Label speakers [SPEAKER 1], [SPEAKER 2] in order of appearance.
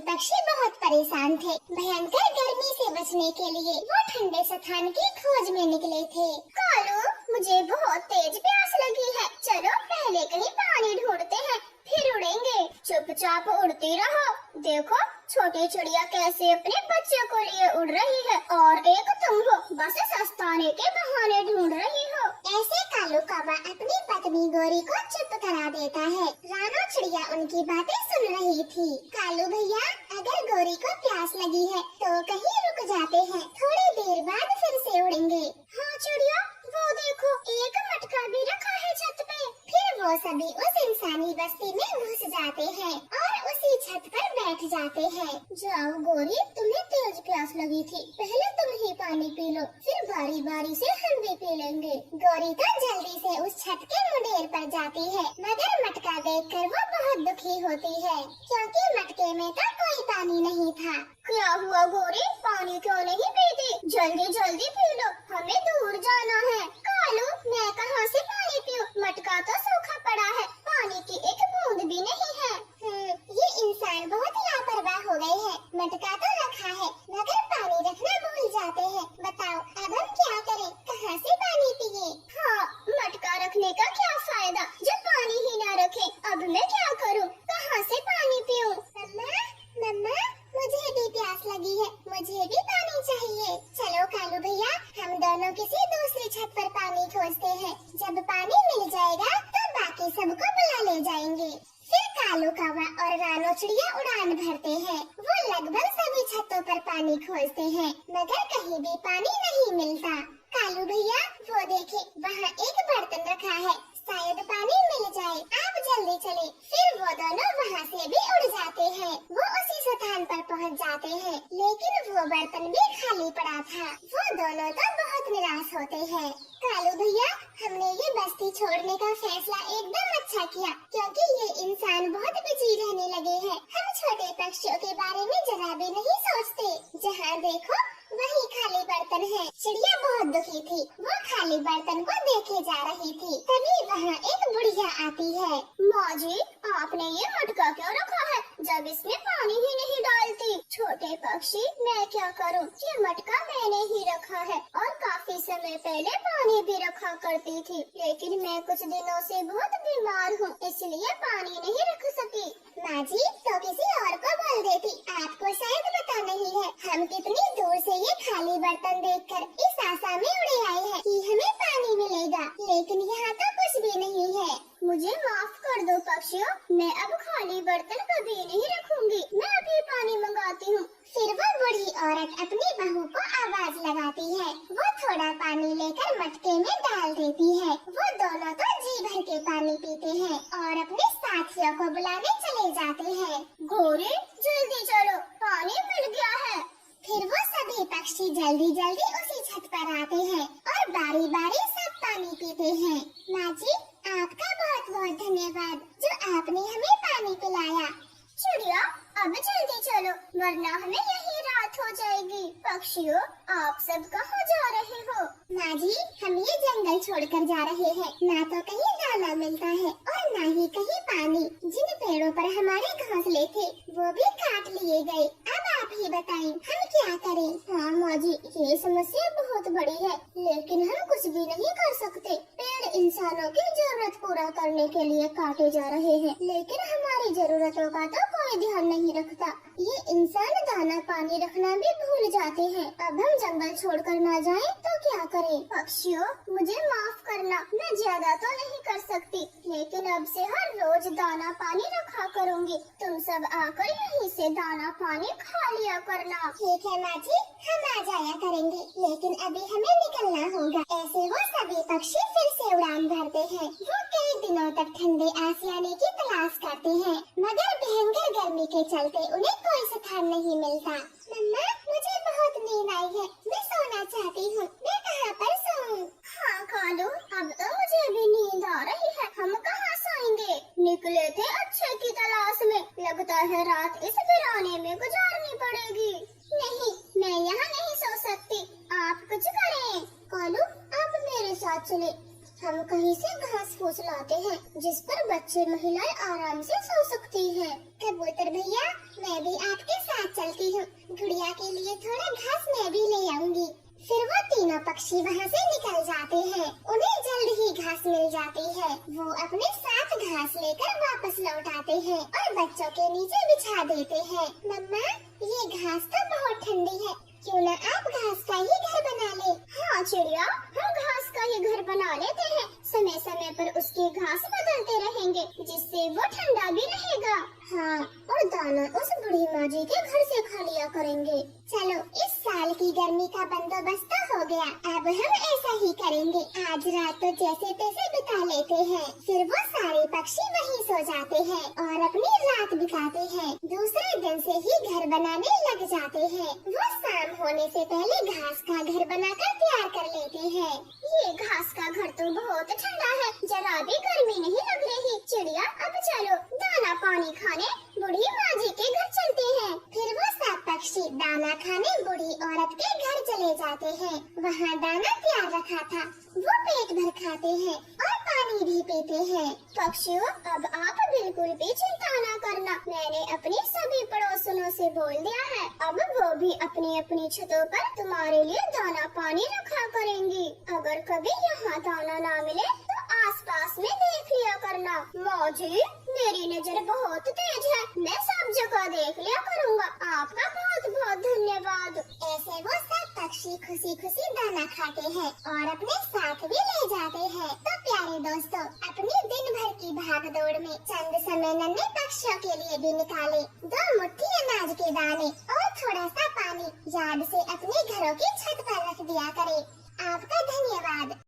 [SPEAKER 1] पक्षी बहुत परेशान थे। भयंकर गर्मी से बचने के लिए वो ठंडे स्थान की खोज में निकले थे। कालू, मुझे बहुत तेज प्यास लगी है, चलो पहले कहीं पानी ढूंढते हैं, फिर उड़ेंगे। चुपचाप उड़ती रहो, देखो छोटी चिड़िया कैसे अपने बच्चे को लिए उड़ रही है, और एक तुम हो बस सस्ताने के बहाने ढूंढ रही हो। ऐसे कालू कौवा अपनी पत्नी गोरी को चुप करा देता है। रानो चिड़िया उनकी बातें सुन रही थी। कालू भैया, अगर गोरी को प्यास लगी है तो कहीं रुक जाते हैं, थोड़ी देर बाद फिर से उड़ेंगे। हाँ चिड़िया, वो देखो एक मटका भी रखा है छत पे। फिर वो सभी उस इंसानी बस्ती में घुस जाते हैं और उसी छत पर बैठ जाते हैं। जाओ गोरी, तुम्हें तेज प्यास लगी थी, पहले तुम ही पानी पी लो, फिर बारी बारी से हम भी पी लेंगे। गोरी तो जल्दी से उस छत के मुंडेर पर जाती है, मगर मटका देखकर वो बहुत दुखी होती है, क्योंकि मटके में तो कोई पानी नहीं था। क्या हुआ गोरी, पानी क्यों नहीं पीती? जल्दी जल्दी पी लो, हमें दूर जाना है। कालू, मैं कहाँ से पानी पीऊं? मटका तो सूखा पड़ा है, पानी की एक बूंद भी नहीं है। ये इंसान बहुत लापरवाह हो गए हैं। मटका तो रखा है, मगर पानी रखना भूल जाते हैं। बताओ अब हम क्या करें, कहाँ से पानी पिए? हाँ, मटका रखने का क्या फायदा जब पानी ही ना रखे। अब मैं क्या करूँ, कहाँ से पानी पीऊँ? मम्मा, मम्मा, मुझे भी प्यास लगी है, मुझे भी पानी चाहिए। चलो कालू भैया, हम दोनों किसी दूसरी छत पर पानी खोजते हैं। जब पानी मिल जाएगा तो बाकी सबको बुला ले जाएंगे। फिर कालू कौवा और रानो चिड़िया उड़ान भरते हैं। वो लगभग सभी छतों पर पानी खोजते हैं, मगर कहीं भी पानी नहीं मिलता। कालू भैया, वो देखे वहाँ एक बर्तन रखा है, शायद पानी मिल जाए, आप जल्दी चले। फिर वो दोनों वहाँ से भी उड़ जाते हैं। वो उसी स्थान पर पहुँच जाते हैं, लेकिन वो बर्तन भी खाली पड़ा था। वो दोनों तो बहुत निराश होते हैं। कालू भैया, हमने ये बस्ती छोड़ने का फैसला एकदम अच्छा किया, क्योंकि ये इंसान बहुत बिजी रहने लगे हैं। हम छोटे पक्षियों के बारे में जरा भी नहीं सोचते। जहाँ देखो वही खाली बर्तन है। चिड़िया बहुत दुखी थी, वो खाली बर्तन को देखे जा रही थी। तभी वहाँ एक बुढ़िया आती है। माँ जी, आपने ये मटका क्यों रखा है, जब इसमें पानी ही नहीं डालती? छोटे पक्षी, मैं क्या करूँ, ये मटका मैंने ही रखा है और काफी समय पहले पानी भी रखा करती थी, लेकिन मैं कुछ दिनों से बहुत बीमार हूँ, इसलिए पानी नहीं रख सकी। माँ जी, तो किसी और को बोल देती, आपको शायद पता नहीं है हम कितनी दूर से ये खाली बर्तन देखकर इस आशा में उड़े आए हैं कि हमें पानी मिलेगा, लेकिन यहाँ तो कुछ भी नहीं है। मुझे माफ कर दो पक्षियों, मैं अब खाली बर्तन कभी नहीं रखूंगी, मैं अभी पानी मंगाती हूँ। फिर वो बूढ़ी औरत अपनी बहू को आवाज लगाती है। वो थोड़ा पानी लेकर मटके में डाल देती है। वो दोनों तो जी भर के पानी पीते हैं और अपने साथियों को बुलाने चले जाते हैं। गोरी, जल्दी चलो, पानी मिल गया है। फिर वो सभी पक्षी जल्दी जल्दी उसी छत पर आते हैं और बारी बारी सब पानी पीते हैं। माँ जी, आपका बहुत बहुत धन्यवाद जो आपने हमें पानी पिलाया। चिड़िया, अब जल्दी चलो, वरना हमें यही रात हो जाएगी। पक्षियों, आप सब कहाँ जा रहे हो? माँ जी, हम ये जंगल छोड़कर जा रहे हैं। ना तो कहीं दाना मिलता है और ना ही कहीं पानी। जिन पेड़ों पर हमारे घोंसले थे वो भी काट लिए गए। अब आप ही बताएं, हम क्या करें? हाँ माँ जी, ये समस्या बहुत बड़ी है, लेकिन हम कुछ भी नहीं कर सकते। पेड़ इंसानों की जरूरत पूरा करने के लिए काटे जा रहे हैं, लेकिन हमारी जरूरतों का तो कोई ध्यान नहीं रखता। ये इंसान दाना पानी रखना भी भूल जाते हैं। अब हम जंगल छोड़कर न जाएं तो क्या करें? पक्षियों, मुझे माफ करना, मैं ज्यादा तो नहीं कर सकती, लेकिन अब से हर रोज दाना पानी रखा करूँगी। तुम सब आकर यहीं से दाना पानी खा लिया करना। ठीक है माँ जी, हम आ जाया करेंगे, लेकिन अभी हमें निकलना होगा। ऐसे वो सभी पक्षी फिर से उड़ान भरते हैं। वो कई दिनों तक ठंडे आशियाने की तलाश करते हैं, मगर भयंकर गर्मी के चलते उन्हें कोई स्थान नहीं मिलता। मम्मा, मुझे बहुत नींद आई है, मैं सोना चाहती हूँ, मैं कहाँ पर सोऊं? हाँ कालू, अब तो मुझे भी नींद आ रही है, हम कहाँ सोएंगे? निकले थे अच्छे की तलाश में, लगता है रात इस वीराने में गुजारनी पड़ेगी। नहीं, मैं यहाँ नहीं सो सकती, आप कुछ करें। कालू, आप मेरे साथ चले, हम कहीं से घास फूस लाते हैं जिस पर बच्चे महिलाएं आराम से सो सकती हैं। कबूतर भैया, मैं भी आपके साथ चलती हूँ। गुड़िया के लिए थोड़ा घास मैं भी ले आऊंगी। फिर वो तीनों पक्षी वहाँ से निकल जाते हैं। उन्हें जल्द ही घास मिल जाती है। वो अपने साथ घास लेकर वापस लौट आते हैं और बच्चों के नीचे बिछा देते हैं। मम्मा, ये घास तो बहुत ठंडी है, क्यों न आप घास का ही घर बना ले। हाँ चिड़िया, हम घास का ही घर बना लेते हैं। समय समय पर उसकी घास बदलते रहेंगे जिससे वो ठंडा भी रहेगा। हाँ, और दाना उस बूढ़ी माँ जी के घर से खा लिया करेंगे। चलो, इस साल की गर्मी का बंदोबस्त हो गया। अब हम ऐसा ही करेंगे। आज रात तो जैसे तैसे बिता लेते हैं। फिर वो सारे पक्षी वहीं सो जाते हैं और अपनी रात बिताते हैं। दूसरे दिन से ही घर बनाने लग जाते हैं। वो शाम होने से पहले घास का घर बनाकर तैयार कर लेते हैं। ये घास का घर तो बहुत ठंडा है, जरा भी गर्मी नहीं लग रही। चिड़िया, अब चलो दाना पानी खाने बूढ़ी माँ जी के घर चलते हैं। फिर वो सब पक्षी दाना खाने बूढ़ी औरत के घर चले जाते हैं। वहाँ दाना तैयार रखा था, वो पेट भर खाते हैं और पानी भी पीते हैं। पक्षियों, अब आप बिल्कुल भी चिंता न करना। मैंने अपनी सभी पड़ोसनों से बोल दिया है। अब वो भी अपनी अपनी छतों पर तुम्हारे लिए दाना पानी रखा करेंगी। अगर कभी यहाँ दाना ना मिले तो आसपास में देख लिया करना। माँ जी, मेरी नजर बहुत तेज है, मैं सब जगह देख लिया करूँगा। आपका बहुत बहुत धन्यवाद। ऐसे वो सब पक्षी खुशी खुशी दाना खाते हैं और अपने साथ भी ले जाते हैं। तो प्यारे दोस्तों, अपनी दिन भर की भाग दौड़ में चंद समय नन्हे पक्षियों के लिए भी निकाले 2 मुट्ठी अनाज के दाने और थोड़ा सा पानी याद से अपने घरों की छत पर रख दिया करें। आपका धन्यवाद।